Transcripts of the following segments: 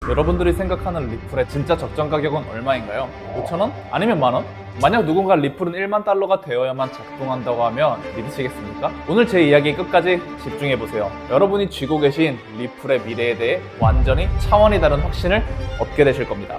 여러분들이 생각하는 리플의 진짜 적정 가격은 얼마인가요? 5,000원? 아니면 만원? 만약 누군가 리플은 1만 달러가 되어야만 작동한다고 하면 믿으시겠습니까? 오늘 제 이야기 끝까지 집중해보세요. 여러분이 쥐고 계신 리플의 미래에 대해 완전히 차원이 다른 확신을 얻게 되실 겁니다.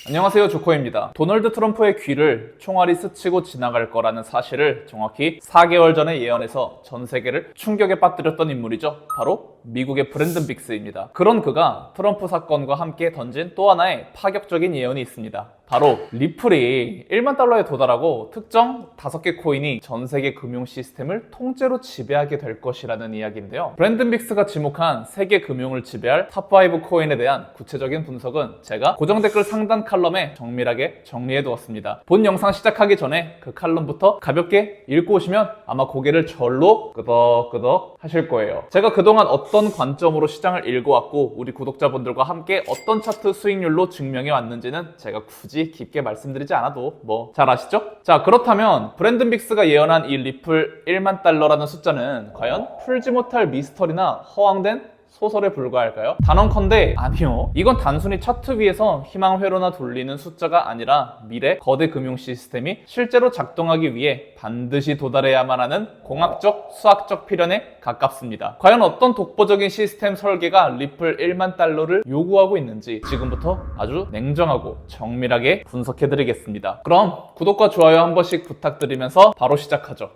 안녕하세요, 조코입니다. 도널드 트럼프의 귀를 총알이 스치고 지나갈 거라는 사실을 정확히 4개월 전에 예언해서 전 세계를 충격에 빠뜨렸던 인물이죠. 바로 미국의 브랜든 빅스입니다. 그런 그가 트럼프 사건과 함께 던진 또 하나의 파격적인 예언이 있습니다. 바로 리플이 1만 달러에 도달하고 특정 5개 코인이 전 세계 금융 시스템을 통째로 지배하게 될 것이라는 이야기인데요. 브랜든 빅스가 지목한 세계 금융을 지배할 탑5 코인에 대한 구체적인 분석은 제가 고정 댓글 상단 칼럼에 정밀하게 정리해 두었습니다. 본 영상 시작하기 전에 그 칼럼부터 가볍게 읽고 오시면 아마 고개를 절로 끄덕끄덕 하실 거예요. 제가 그동안 어떤 관점으로 시장을 읽어왔고 우리 구독자분들과 함께 어떤 차트 수익률로 증명해 왔는지는 제가 굳이 깊게 말씀드리지 않아도 뭐 잘 아시죠? 자, 그렇다면 브랜든 빅스가 예언한 이 리플 1만 달러라는 숫자는 과연 풀지 못할 미스터리나 허황된 소설에 불과할까요? 단언컨대 아니요. 이건 단순히 차트 위에서 희망회로나 돌리는 숫자가 아니라 미래 거대 금융 시스템이 실제로 작동하기 위해 반드시 도달해야만 하는 공학적, 수학적 필연에 가깝습니다. 과연 어떤 독보적인 시스템 설계가 리플 1만 달러를 요구하고 있는지 지금부터 아주 냉정하고 정밀하게 분석해드리겠습니다. 그럼 구독과 좋아요 한 번씩 부탁드리면서 바로 시작하죠.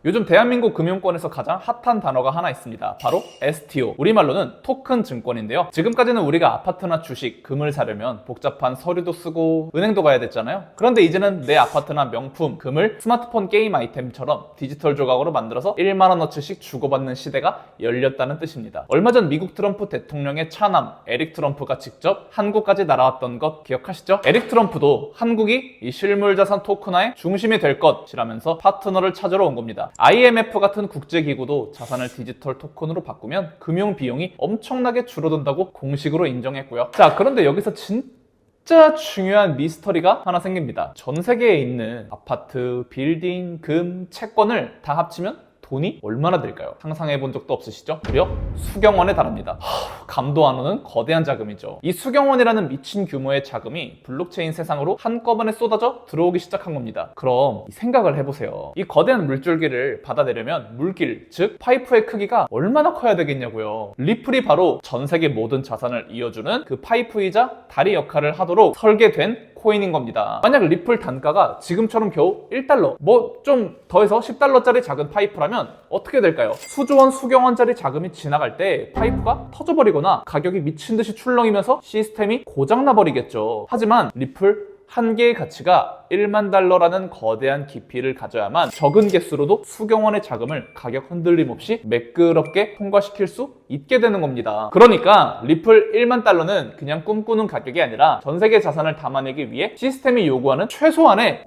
요즘 대한민국 금융권에서 가장 핫한 단어가 하나 있습니다. 바로 STO, 우리말로는 토큰 증권인데요. 지금까지는 우리가 아파트나 주식, 금을 사려면 복잡한 서류도 쓰고 은행도 가야 됐잖아요. 그런데 이제는 내 아파트나 명품, 금을 스마트폰 게임 아이템처럼 디지털 조각으로 만들어서 1만 원어치씩 주고받는 시대가 열렸다는 뜻입니다. 얼마 전 미국 트럼프 대통령의 차남 에릭 트럼프가 직접 한국까지 날아왔던 것 기억하시죠? 에릭 트럼프도 한국이 이 실물자산 토큰화의 중심이 될 것이라면서 파트너를 찾으러 온 겁니다. IMF 같은 국제기구도 자산을 디지털 토큰으로 바꾸면 금융 비용이 엄청나게 줄어든다고 공식으로 인정했고요. 자, 그런데 여기서 진짜 중요한 미스터리가 하나 생깁니다. 전 세계에 있는 아파트, 빌딩, 금, 채권을 다 합치면 돈이 얼마나 될까요? 상상해 본 적도 없으시죠? 무려 수경원에 달합니다. 감도 안 오는 거대한 자금이죠. 이 수경원이라는 미친 규모의 자금이 블록체인 세상으로 한꺼번에 쏟아져 들어오기 시작한 겁니다. 그럼 생각을 해보세요. 이 거대한 물줄기를 받아내려면 물길, 즉 파이프의 크기가 얼마나 커야 되겠냐고요. 리플이 바로 전 세계 모든 자산을 이어주는 그 파이프이자 다리 역할을 하도록 설계된 코인인 겁니다. 만약 리플 단가가 지금처럼 겨우 1달러, 뭐 좀 더해서 10달러짜리 작은 파이프라면 어떻게 될까요? 수조원, 수경원짜리 자금이 지나갈 때 파이프가 터져버리거나 가격이 미친듯이 출렁이면서 시스템이 고장나버리겠죠. 하지만 리플 한 개의 가치가 1만 달러라는 거대한 깊이를 가져야만 적은 개수로도 수경원의 자금을 가격 흔들림 없이 매끄럽게 통과시킬 수 있게 되는 겁니다. 그러니까 리플 1만 달러는 그냥 꿈꾸는 가격이 아니라 전 세계 자산을 담아내기 위해 시스템이 요구하는 최소한의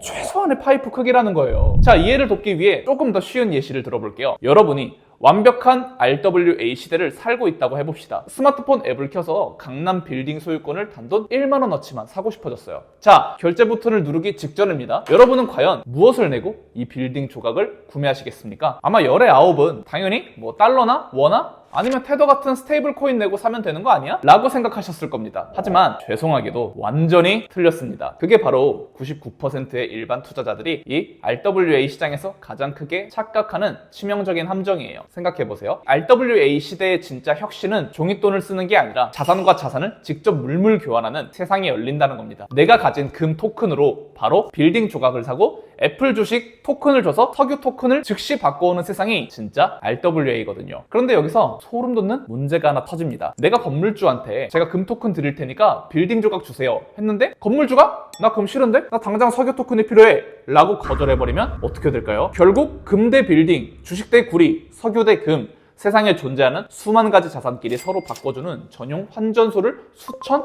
파이프 크기라는 거예요. 자, 이해를 돕기 위해 조금 더 쉬운 예시를 들어볼게요. 여러분이 완벽한 RWA 시대를 살고 있다고 해봅시다. 스마트폰 앱을 켜서 강남 빌딩 소유권을 단돈 1만 원어치만 사고 싶어졌어요. 자, 결제 버튼을 누르기 직전입니다. 여러분은 과연 무엇을 내고 이 빌딩 조각을 구매하시겠습니까? 아마 열의 9은 당연히 뭐 달러나 원화 아니면 테더 같은 스테이블 코인 내고 사면 되는 거 아니야? 라고 생각하셨을 겁니다. 하지만 죄송하게도 완전히 틀렸습니다. 그게 바로 99%의 일반 투자자들이 이 RWA 시장에서 가장 크게 착각하는 치명적인 함정이에요. 생각해보세요. RWA 시대의 진짜 혁신은 종이돈을 쓰는 게 아니라 자산과 자산을 직접 물물 교환하는 세상이 열린다는 겁니다. 내가 가진 금 토큰으로 바로 빌딩 조각을 사고 애플 주식 토큰을 줘서 석유 토큰을 즉시 바꿔오는 세상이 진짜 RWA거든요. 그런데 여기서 소름 돋는 문제가 하나 터집니다. 내가 건물주한테 제가 금 토큰 드릴 테니까 빌딩 조각 주세요 했는데 건물주가 나 금 싫은데? 나 당장 석유 토큰이 필요해 라고 거절해버리면 어떻게 될까요? 결국 금 대 빌딩, 주식 대 구리, 석유 대 금, 세상에 존재하는 수만 가지 자산끼리 서로 바꿔주는 전용 환전소를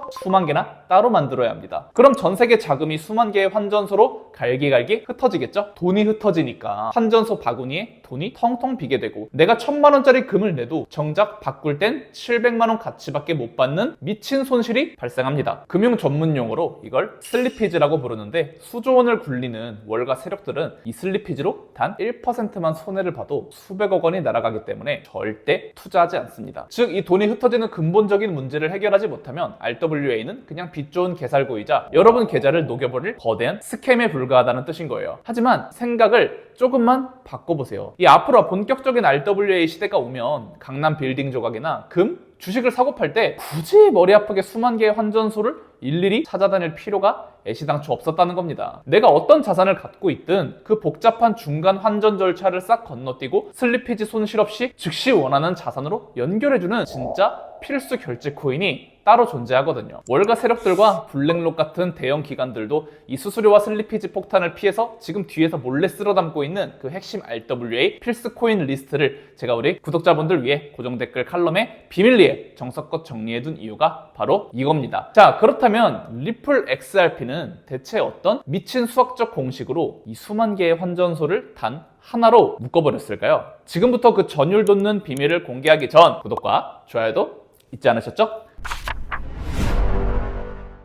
수만 개나 따로 만들어야 합니다. 그럼 전 세계 자금이 수만 개의 환전소로 갈기갈기 흩어지겠죠? 돈이 흩어지니까 환전소 바구니에 돈이 텅텅 비게 되고 내가 1,000만 원짜리 금을 내도 정작 바꿀 땐 700만 원 가치밖에 못 받는 미친 손실이 발생합니다. 금융 전문 용어로 이걸 슬리피지라고 부르는데 수조 원을 굴리는 월가 세력들은 이 슬리피지로 단 1%만 손해를 봐도 수백억 원이 날아가기 때문에 절대 투자하지 않습니다. 즉 이 돈이 흩어지는 근본적인 문제를 해결하지 못하면 RWA는 그냥 빚 좋은 개살구이자 여러분 계좌를 녹여버릴 거대한 스캠에 불과하다는 뜻인 거예요. 하지만 생각을 조금만 바꿔보세요. 이 앞으로 본격적인 RWA 시대가 오면 강남 빌딩 조각이나 금, 주식을 사고 팔 때 굳이 머리 아프게 수만 개의 환전소를 일일이 찾아다닐 필요가 애시당초 없었다는 겁니다. 내가 어떤 자산을 갖고 있든 그 복잡한 중간 환전 절차를 싹 건너뛰고 슬리피지 손실 없이 즉시 원하는 자산으로 연결해주는 진짜 필수 결제 코인이 따로 존재하거든요. 월가 세력들과 블랙록 같은 대형 기관들도 이 수수료와 슬리피지 폭탄을 피해서 지금 뒤에서 몰래 쓸어 담고 있는 그 핵심 RWA 필수 코인 리스트를 제가 우리 구독자분들 위해 고정 댓글 칼럼에 비밀리에 정석껏 정리해둔 이유가 바로 이겁니다. 자, 그렇다면 리플 XRP는 대체 어떤 미친 수학적 공식으로 이 수만 개의 환전소를 단 하나로 묶어버렸을까요? 지금부터 그 전율 돋는 비밀을 공개하기 전 구독과 좋아요도 잊지 않으셨죠?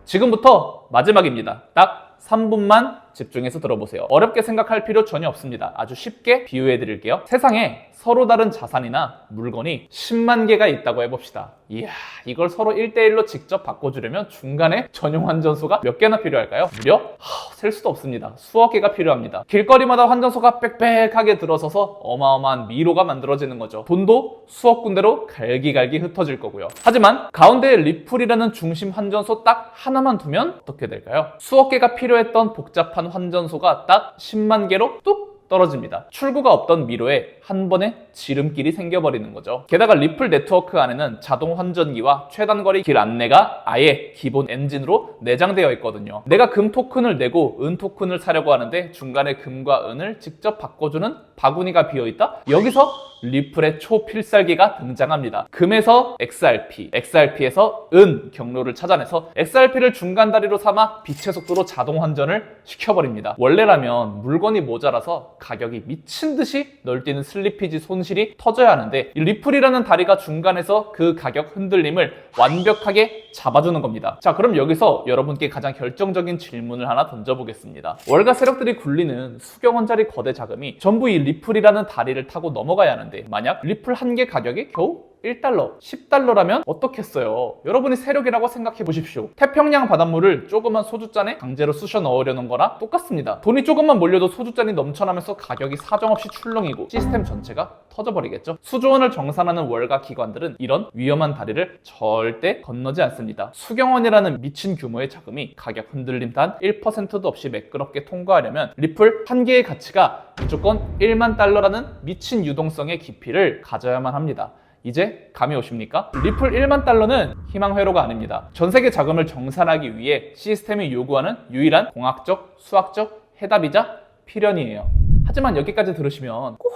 지금부터 마지막입니다. 딱 3분만 집중해서 들어보세요. 어렵게 생각할 필요 전혀 없습니다. 아주 쉽게 비유해 드릴게요. 세상에 서로 다른 자산이나 물건이 10만 개가 있다고 해봅시다. 이야, 이걸 서로 1대1로 직접 바꿔주려면 중간에 전용 환전소가 몇 개나 필요할까요? 무려? 셀 수도 없습니다. 수억 개가 필요합니다. 길거리마다 환전소가 빽빽하게 들어서서 어마어마한 미로가 만들어지는 거죠. 돈도 수억 군데로 갈기갈기 흩어질 거고요. 하지만 가운데에 리플이라는 중심 환전소 딱 하나만 두면 어떻게 될까요? 수억 개가 필요했던 복잡한 환전소가 딱 10만 개로 뚝 떨어집니다. 출구가 없던 미로에 한 번에 지름길이 생겨버리는 거죠. 게다가 리플 네트워크 안에는 자동 환전기와 최단거리 길 안내가 아예 기본 엔진으로 내장되어 있거든요. 내가 금 토큰을 내고 은 토큰을 사려고 하는데 중간에 금과 은을 직접 바꿔주는 바구니가 비어있다? 여기서 리플의 초필살기가 등장합니다. 금에서 XRP, XRP에서 은 경로를 찾아내서 XRP를 중간 다리로 삼아 빛의 속도로 자동 환전을 시켜버립니다. 원래라면 물건이 모자라서 가격이 미친 듯이 널뛰는 슬리피지 손실이 터져야 하는데 이 리플이라는 다리가 중간에서 그 가격 흔들림을 완벽하게 잡아주는 겁니다. 자, 그럼 여기서 여러분께 가장 결정적인 질문을 하나 던져보겠습니다. 월가 세력들이 굴리는 수경 원짜리 거대 자금이 전부 이 리플이라는 다리를 타고 넘어가야 하는데 만약 리플 한 개 가격이 겨우 1달러, 10달러라면 어떻겠어요? 여러분이 세력이라고 생각해 보십시오. 태평양 바닷물을 조그만 소주잔에 강제로 쑤셔 넣으려는 거랑 똑같습니다. 돈이 조금만 몰려도 소주잔이 넘쳐나면서 가격이 사정없이 출렁이고 시스템 전체가 터져버리겠죠. 수조원을 정산하는 월가 기관들은 이런 위험한 다리를 절대 건너지 않습니다. 수경원이라는 미친 규모의 자금이 가격 흔들림 단 1%도 없이 매끄럽게 통과하려면 리플 한 개의 가치가 무조건 1만 달러라는 미친 유동성의 깊이를 가져야만 합니다. 이제 감이 오십니까? 리플 1만 달러는 희망 회로가 아닙니다. 전 세계 자금을 정산하기 위해 시스템이 요구하는 유일한 공학적, 수학적 해답이자 필연이에요. 하지만 여기까지 들으시면 꼭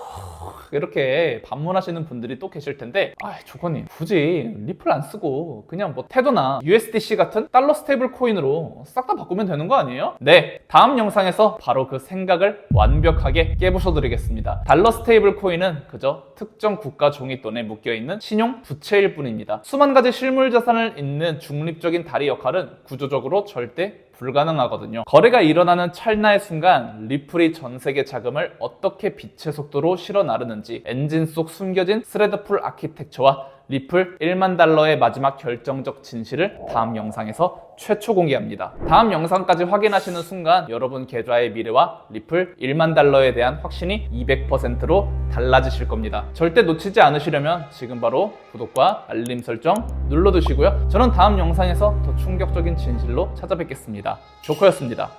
이렇게 반문하시는 분들이 또 계실 텐데 조건님 굳이 리플 안 쓰고 그냥 뭐 테도나 USDC 같은 달러 스테이블 코인으로 싹 다 바꾸면 되는 거 아니에요? 네, 다음 영상에서 바로 그 생각을 완벽하게 깨부숴 드리겠습니다. 달러 스테이블 코인은 그저 특정 국가 종이돈에 묶여있는 신용 부채일 뿐입니다. 수만 가지 실물 자산을 잇는 중립적인 다리 역할은 구조적으로 절대 불가능하거든요. 거래가 일어나는 찰나의 순간 리플이 전 세계 자금을 어떻게 빛의 속도로 실어 나르는지 엔진 속 숨겨진 스레드풀 아키텍처와 리플 1만 달러의 마지막 결정적 진실을 다음 영상에서 최초 공개합니다. 다음 영상까지 확인하시는 순간 여러분 계좌의 미래와 리플 1만 달러에 대한 확신이 200%로 달라지실 겁니다. 절대 놓치지 않으시려면 지금 바로 구독과 알림 설정 눌러두시고요. 저는 다음 영상에서 더 충격적인 진실로 찾아뵙겠습니다. 조커였습니다.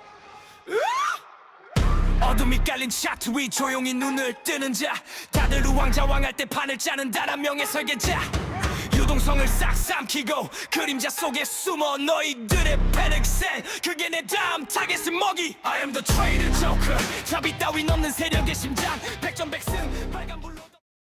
어둠이 깔린 차트 위 조용히 눈을 뜨는 자 다들 우왕좌왕할 때 판을 짜는 단 한 명의 설계자 유동성을 싹 삼키고 그림자 속에 숨어 너희들의 패닉센 그게 내 다음 타겟의 먹이 I am the traitor joker 자비 따윈 없는 세력의 심장 백전백승 빨간